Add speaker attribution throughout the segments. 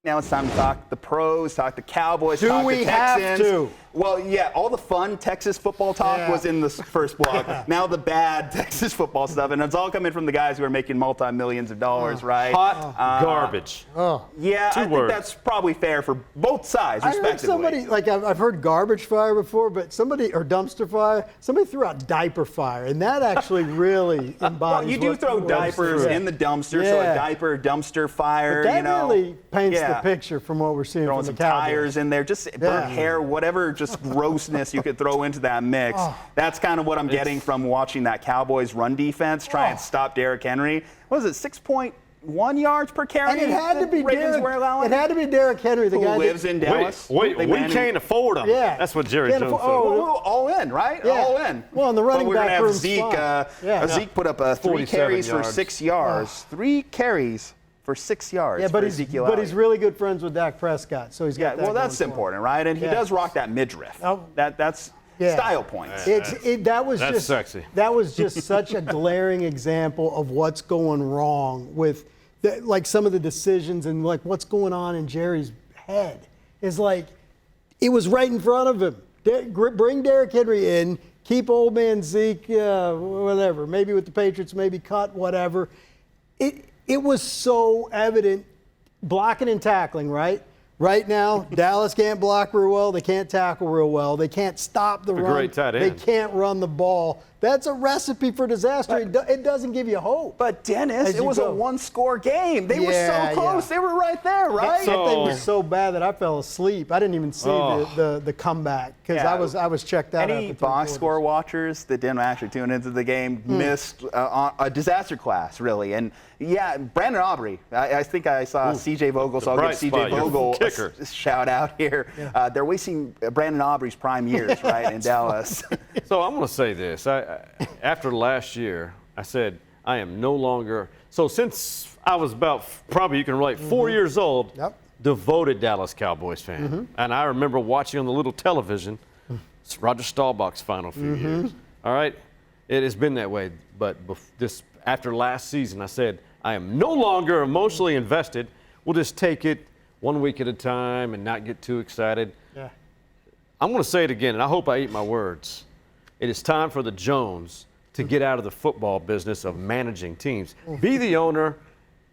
Speaker 1: Now it's time to talk the pros, talk the Cowboys,
Speaker 2: Do
Speaker 1: talk
Speaker 2: we
Speaker 1: the Texans.
Speaker 2: have to?
Speaker 1: Well, yeah, all the fun Texas football talk was in the first block. Now the bad Texas football stuff, and it's all coming from the guys who are making multi-millions of dollars, right?
Speaker 3: Hot garbage.
Speaker 1: Yeah, I think
Speaker 3: words.
Speaker 1: that's probably fair for both sides,
Speaker 2: I heard
Speaker 1: respectively.
Speaker 2: somebody, like I've heard garbage fire before, but somebody, or dumpster fire, somebody threw out diaper fire, and that actually really embodies
Speaker 1: Well, you do
Speaker 2: what-
Speaker 1: throw
Speaker 2: what's
Speaker 1: diapers
Speaker 2: true.
Speaker 1: in the dumpster, so
Speaker 2: Yeah.
Speaker 1: a diaper, dumpster fire,
Speaker 2: But that
Speaker 1: you know.
Speaker 2: really paints
Speaker 1: Yeah.
Speaker 2: the picture from what we're seeing
Speaker 1: Throwing
Speaker 2: from
Speaker 1: some
Speaker 2: the Cowboys.
Speaker 1: tires in there, just burnt hair, whatever, just grossness you could throw into that mix. That's kind of what I'm getting from watching that Cowboys run defense try and stop Derrick Henry. What was it, 6.1 yards per carry?
Speaker 2: And it had to be
Speaker 1: Ravens were allowing?
Speaker 2: It had to be Derrick Henry, the
Speaker 1: Who
Speaker 2: guy
Speaker 1: lives
Speaker 2: that,
Speaker 1: in Dallas.
Speaker 3: We
Speaker 1: Big man.
Speaker 3: can't afford them.
Speaker 2: Yeah.
Speaker 3: That's what Jerry
Speaker 2: Can't
Speaker 3: Jones said.
Speaker 2: afford-
Speaker 1: Well, all in, right?
Speaker 2: Yeah.
Speaker 1: All in.
Speaker 2: Well, and the running
Speaker 1: but we're gonna
Speaker 2: back
Speaker 1: have
Speaker 2: room's
Speaker 1: Zeke.
Speaker 2: fine.
Speaker 1: Zeke put up 3
Speaker 3: 47
Speaker 1: carries for
Speaker 3: yards.
Speaker 1: 6 yards. 3 carries for 6 yards.
Speaker 2: Yeah, but
Speaker 1: for
Speaker 2: he's
Speaker 1: Ezekiel
Speaker 2: but
Speaker 1: Elliott.
Speaker 2: he's really good friends with Dak Prescott, so he's got
Speaker 1: Yeah,
Speaker 2: that
Speaker 1: well, that's
Speaker 2: going for him.
Speaker 1: important, right? And he
Speaker 2: Yeah.
Speaker 1: does rock that midriff.
Speaker 2: Oh.
Speaker 1: That's
Speaker 2: Yeah.
Speaker 1: style points.
Speaker 2: That was
Speaker 3: That's
Speaker 2: just
Speaker 3: sexy.
Speaker 2: That was just such a glaring example of what's going wrong with, like some of the decisions and like what's going on in Jerry's head. Is like it was right in front of him. Bring Derrick Henry in, keep old man Zeke, whatever. Maybe with the Patriots, maybe cut whatever. It was so evident, blocking and tackling, right? Right now, Dallas can't block real well. They can't tackle real well. They can't stop the run.
Speaker 3: great tight
Speaker 2: They
Speaker 3: end.
Speaker 2: can't run the ball. That's a recipe for disaster. It doesn't give you hope.
Speaker 1: But Dennis,
Speaker 2: As
Speaker 1: it
Speaker 2: you
Speaker 1: was
Speaker 2: go.
Speaker 1: a one-score game. They were
Speaker 2: Yeah,
Speaker 1: so close.
Speaker 2: yeah.
Speaker 1: They were right there, right?
Speaker 2: That thing was so bad that I fell asleep. I didn't even see the comeback because
Speaker 1: Yeah.
Speaker 2: I was checked out.
Speaker 1: Any
Speaker 2: after 3
Speaker 1: box
Speaker 2: quarters.
Speaker 1: score watchers that didn't actually tune into the game missed a disaster class, really. And yeah, Brandon Aubrey. I think I saw CJ Vogel, so I'll give
Speaker 3: bright
Speaker 1: CJ
Speaker 3: spot, your
Speaker 1: Vogel
Speaker 3: kicker.
Speaker 1: a shout out here. They're wasting Brandon Aubrey's prime years, right, in Dallas.
Speaker 3: So I'm going to say this. After last year, I said, I am no longer. So since I was about, probably you can relate, 4 years old, devoted Dallas Cowboys fan. And I remember watching on the little television, it's Roger Staubach's final few years. All right? It has been that way. But after last season, I said, I am no longer emotionally invested. We'll just take it 1 week at a time and not get too excited.
Speaker 2: Yeah.
Speaker 3: I'm going to say it again, and I hope I eat my words. It is time for the Jones to get out of the football business of managing teams. Be the owner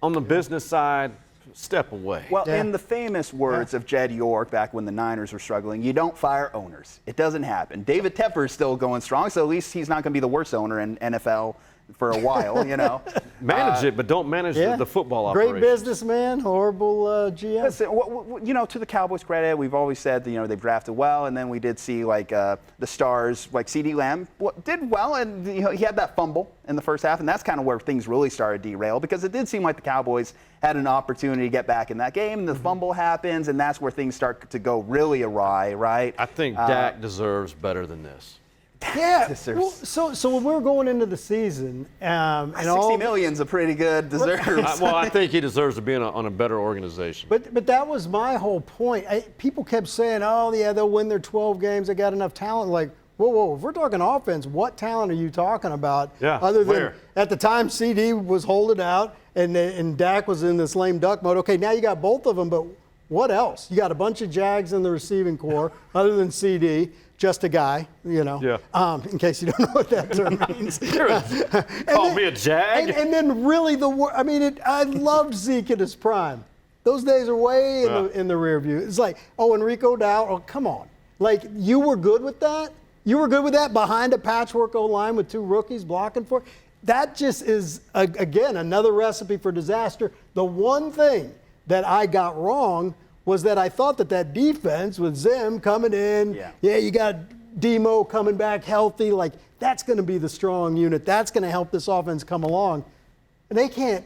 Speaker 3: on the business side, step away.
Speaker 1: Well, in the famous words of Jed York back when the Niners were struggling, you don't fire owners. It doesn't happen. David Tepper is still going strong, so at least he's not going to be the worst owner in NFL for a while, you know.
Speaker 3: Manage it, but don't manage the football operation.
Speaker 2: Great businessman, horrible GM.
Speaker 1: Listen, you know, to the Cowboys' credit, we've always said that, you know, they've drafted well, and then we did see like the stars like CeeDee Lamb did well, and you know, he had that fumble in the first half, and that's kind of where things really started to derail because it did seem like the Cowboys had an opportunity to get back in that game, and the fumble happens, and that's where things start to go really awry, right?
Speaker 3: I think Dak deserves better than this.
Speaker 2: Yeah. Well, so when we're going into the season, and
Speaker 1: 60 million's a pretty good deserve.
Speaker 3: Well, I think he deserves to be on a better organization.
Speaker 2: But that was my whole point. People kept saying, "Oh, yeah, they'll win their 12 games. They got enough talent." Like, whoa! If we're talking offense, what talent are you talking about?
Speaker 3: Yeah,
Speaker 2: Other than
Speaker 3: where?
Speaker 2: at the time, CD was holding out, and Dak was in this lame duck mode. Okay, now you got both of them, but what else? You got a bunch of Jags in the receiving core, other than CD. Just a guy, you know.
Speaker 3: Yeah.
Speaker 2: In case you don't know what that term means.
Speaker 3: Call me a jag.
Speaker 2: And then really I loved Zeke at his prime. Those days are way in the rear view. It's like, Enrico Dow, come on. Like, you were good with that? You were good with that behind a patchwork O-line with 2 rookies blocking for it? That just is, again, another recipe for disaster. The one thing that I got wrong was that I thought that defense with Zim coming in, you got Demo coming back healthy, like that's going to be the strong unit. That's going to help this offense come along. And they can't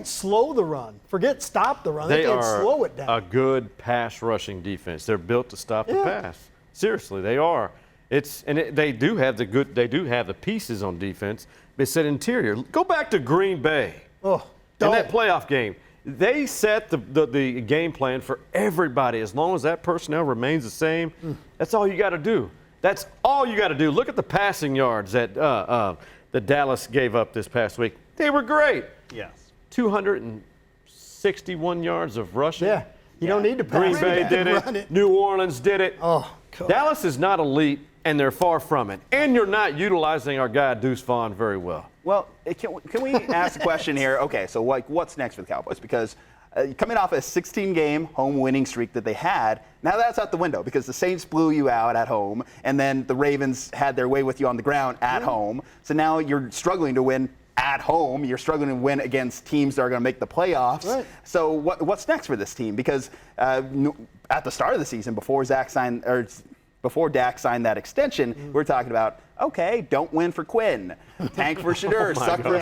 Speaker 2: slow the run. Forget stop the run. They can't slow it down.
Speaker 3: A good pass rushing defense. They're built to stop the pass. Seriously, they are. They do have the pieces on defense. It's that interior. Go back to Green Bay. In that playoff game. They set the game plan for everybody. As long as that personnel remains the same, that's all you got to do. That's all you got to do. Look at the passing yards that Dallas gave up this past week. They were great.
Speaker 1: Yes.
Speaker 3: 261 yards of rushing.
Speaker 2: Yeah. You don't need to pass
Speaker 3: Green
Speaker 2: it.
Speaker 3: Bay
Speaker 2: You
Speaker 3: did
Speaker 2: can run
Speaker 3: it. New Orleans did it.
Speaker 2: Oh, God.
Speaker 3: Dallas is not elite, and they're far from it. And you're not utilizing our guy Deuce Vaughn very well.
Speaker 1: Well, can we ask the question here? Okay, so what's next for the Cowboys? Because coming off a 16-game home winning streak that they had, now that's out the window because the Saints blew you out at home, and then the Ravens had their way with you on the ground at home. So now you're struggling to win at home. You're struggling to win against teams that are going to make the playoffs.
Speaker 2: Right.
Speaker 1: So what's next for this team? Because at the start of the season, before Dak signed that extension, we're talking about, okay, don't win for Quinn, tank for Shedeur, suck for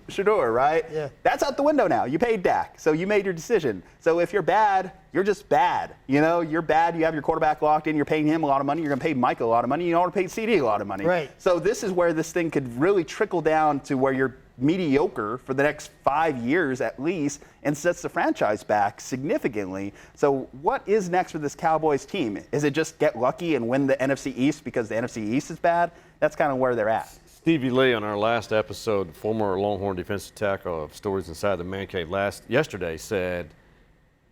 Speaker 1: Shedeur, right?
Speaker 2: Yeah.
Speaker 1: That's out the window now. You paid Dak, so you made your decision. So if you're bad, you're just bad. You know, you're bad. You have your quarterback locked in. You're paying him a lot of money. You're going to pay Micah a lot of money. You want to pay CD a lot of money.
Speaker 2: Right.
Speaker 1: So this is where this thing could really trickle down to where you're mediocre for the next 5 years at least and sets the franchise back significantly. So what is next for this Cowboys team? Is it just get lucky and win the NFC East because the NFC East is bad? That's kind of where they're at.
Speaker 3: Stevie Lee on our last episode, former Longhorn defensive tackle of Stories Inside the Man Cave yesterday said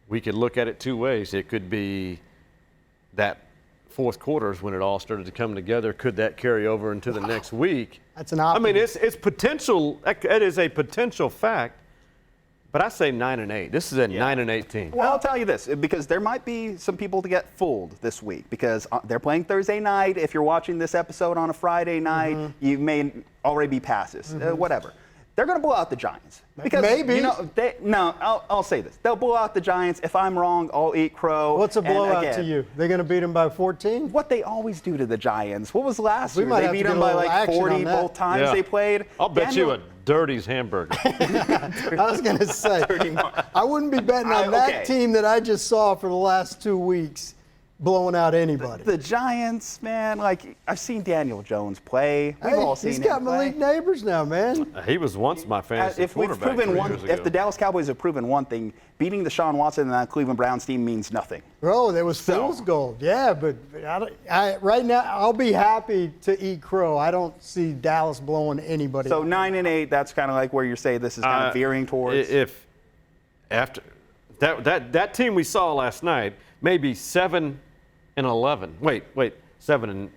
Speaker 3: we could look at it two ways. It could be that fourth quarter is when it all started to come together. Could that carry over into the next week?
Speaker 2: That's an option.
Speaker 3: I mean, it's potential. It is a potential fact. But I say 9-8. This is a 9-8 team.
Speaker 1: Well, I'll tell you this, because there might be some people to get fooled this week because they're playing Thursday night. If you're watching this episode on a Friday night, you may already be past this, whatever. They're going to blow out the Giants. Because,
Speaker 2: Maybe.
Speaker 1: You know, I'll say this. They'll blow out the Giants. If I'm wrong, I'll eat crow.
Speaker 2: What's a
Speaker 1: And
Speaker 2: blowout
Speaker 1: again,
Speaker 2: to you? They're going to beat them by 14?
Speaker 1: What they always do to the Giants. What was last year?
Speaker 2: might
Speaker 1: They
Speaker 2: have
Speaker 1: beat
Speaker 2: to
Speaker 1: them
Speaker 2: get a
Speaker 1: by
Speaker 2: little
Speaker 1: like
Speaker 2: action
Speaker 1: 40
Speaker 2: on that.
Speaker 1: both times
Speaker 3: Yeah.
Speaker 1: they played.
Speaker 3: I'll bet you a Dirty's hamburger.
Speaker 2: I was going to say,
Speaker 1: 30 more.
Speaker 2: I wouldn't be betting on that team that I just saw for the last 2 weeks blowing out anybody.
Speaker 1: The Giants, man, like I've seen Daniel Jones play. We've all seen
Speaker 2: he's
Speaker 1: him
Speaker 2: got
Speaker 1: play.
Speaker 2: Malik Neighbors now, man.
Speaker 3: He was once my fantasy
Speaker 1: If we've
Speaker 3: quarterback
Speaker 1: proven
Speaker 3: 3
Speaker 1: one,
Speaker 3: years ago.
Speaker 1: if the Dallas Cowboys have proven one thing, beating the Deshaun Watson and that Cleveland Browns team means nothing.
Speaker 2: Bro, there was fool's gold. Yeah, but right now, I'll be happy to eat crow. I don't see Dallas blowing anybody.
Speaker 1: So 9-8, that's kind of like where you say this is kind of veering towards.
Speaker 3: If after that team we saw last night, maybe 7-11. Wait, 7-10.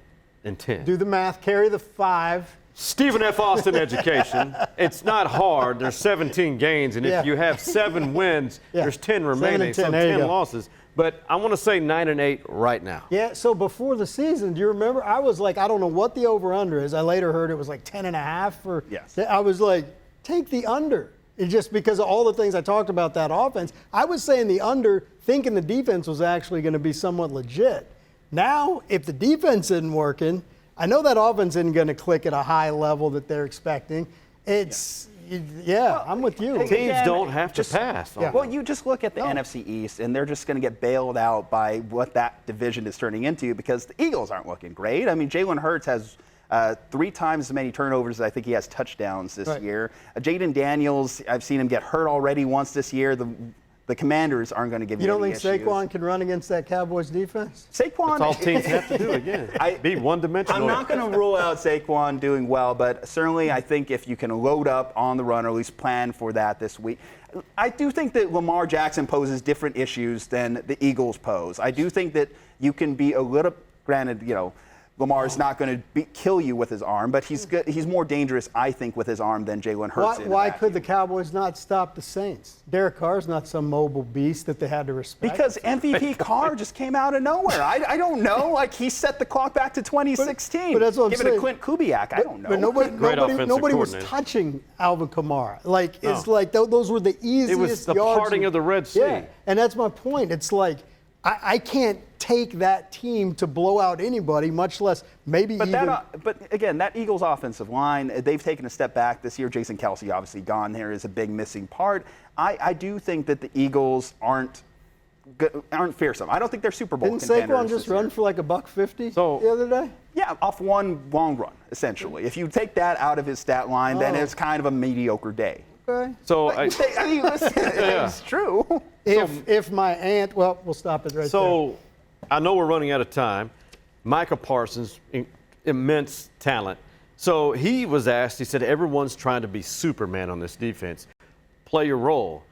Speaker 2: do the math, carry the 5.
Speaker 3: Stephen F. Austin education. It's not hard. There's 17 gains, and
Speaker 2: Yeah.
Speaker 3: if you have 7 wins,
Speaker 2: Yeah.
Speaker 3: there's 10
Speaker 2: 7 and
Speaker 3: remaining,
Speaker 2: 10,
Speaker 3: so
Speaker 2: there you
Speaker 3: 10
Speaker 2: go.
Speaker 3: losses. But I want to say 9-8 right now.
Speaker 2: Yeah, so before the season, do you remember? I was like, I don't know what the over-under is. I later heard it was like 10.5.
Speaker 1: Yes.
Speaker 2: I was like, take the under. It's just because of all the things I talked about that offense. I was saying the under, thinking the defense was actually going to be somewhat legit. Now, if the defense isn't working, I know that offense isn't going to click at a high level that they're expecting. I'm with you.
Speaker 1: Hey,
Speaker 3: Teams
Speaker 1: again,
Speaker 3: don't have to
Speaker 1: just-
Speaker 3: pass. on
Speaker 2: Yeah.
Speaker 3: them.
Speaker 1: Well, you just look at the NFC East, and they're just going to get bailed out by what that division is turning into because the Eagles aren't looking great. I mean, Jalen Hurts has 3 times as many turnovers as I think he has touchdowns this
Speaker 2: Right.
Speaker 1: year. Jaden Daniels, I've seen him get hurt already once this year. The Commanders aren't going to give you
Speaker 2: You don't
Speaker 1: any
Speaker 2: think
Speaker 1: issues.
Speaker 2: Saquon can run against that Cowboys defense?
Speaker 1: Saquon,
Speaker 3: That's all teams have to do again. Be one-dimensional.
Speaker 1: I'm not going to rule out Saquon doing well, but certainly I think if you can load up on the run or at least plan for that this week. I do think that Lamar Jackson poses different issues than the Eagles pose. I do think that you can be a little, granted, Lamar is not going to kill you with his arm, but he's good. He's more dangerous, I think, with his arm than Jalen Hurts.
Speaker 2: Why could the Cowboys not stop the Saints? Derek Carr's not some mobile beast that they had to respect.
Speaker 1: Because MVP Carr just came out of nowhere. I don't know. Like, he set the clock back to 2016.
Speaker 2: But that's what I'm
Speaker 1: Give it
Speaker 2: saying.
Speaker 1: to Clint Kubiak. I don't know.
Speaker 2: But
Speaker 3: Great offensive
Speaker 2: nobody was
Speaker 3: coordinator.
Speaker 2: touching Alvin Kamara. Like, it's like those were the easiest
Speaker 3: It was the
Speaker 2: yards
Speaker 3: parting of the Red Sea.
Speaker 2: Yeah, and that's my point. It's like, I can't take that team to blow out anybody, much less maybe
Speaker 1: But
Speaker 2: even.
Speaker 1: but again, that Eagles offensive line, they've taken a step back this year. Jason Kelsey obviously gone there is a big missing part. I do think that the Eagles aren't fearsome. I don't think they're Super Bowl
Speaker 2: Didn't
Speaker 1: contenders
Speaker 2: Saquon just
Speaker 1: this year.
Speaker 2: run for like $150
Speaker 3: So-
Speaker 2: the other day?
Speaker 1: Yeah, off one long run, essentially. If you take that out of his stat line, then it's kind of a mediocre day.
Speaker 2: Okay.
Speaker 3: So
Speaker 1: I mean, listen, it's true.
Speaker 2: If my aunt, well, we'll stop it right there.
Speaker 3: So I know we're running out of time. Micah Parsons, immense talent. So he was asked, he said, everyone's trying to be Superman on this defense. Play your role.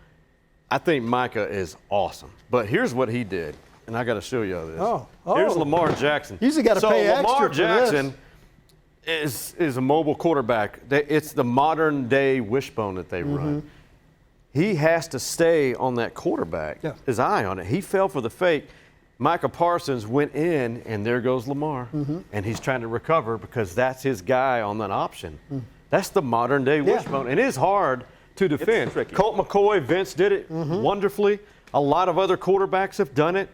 Speaker 3: I think Micah is awesome. But here's what he did, and I got to show you this.
Speaker 2: Oh.
Speaker 3: Here's Lamar Jackson.
Speaker 2: You usually got to pay extra
Speaker 3: Lamar
Speaker 2: for
Speaker 3: Jackson
Speaker 2: this.
Speaker 3: is a mobile quarterback. It's the modern day wishbone that they run. He has to stay on that quarterback, his eye on it. He fell for the fake. Micah Parsons went in, and there goes Lamar. And he's trying to recover because that's his guy on that option. That's the modern day wishbone. And it is hard to defend. Colt McCoy, Vince did it wonderfully. A lot of other quarterbacks have done it.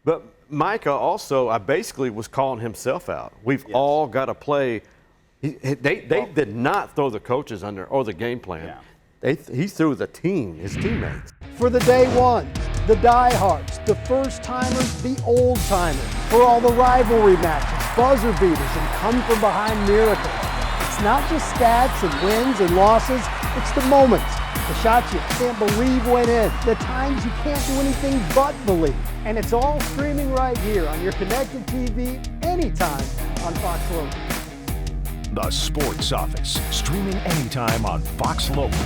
Speaker 3: But Micah also, I basically was calling himself out. We've all got to play. They did not throw the coaches under or the game plan. He threw the team, his teammates.
Speaker 2: For the day ones, the diehards, the first-timers, the old-timers. For all the rivalry matches, buzzer beaters, and come-from-behind miracles. It's not just stats and wins and losses. It's the moments, the shots you can't believe went in, the times you can't do anything but believe. And it's all streaming right here on your connected TV anytime on Fox Local.
Speaker 4: The Sports Office, streaming anytime on Fox Local.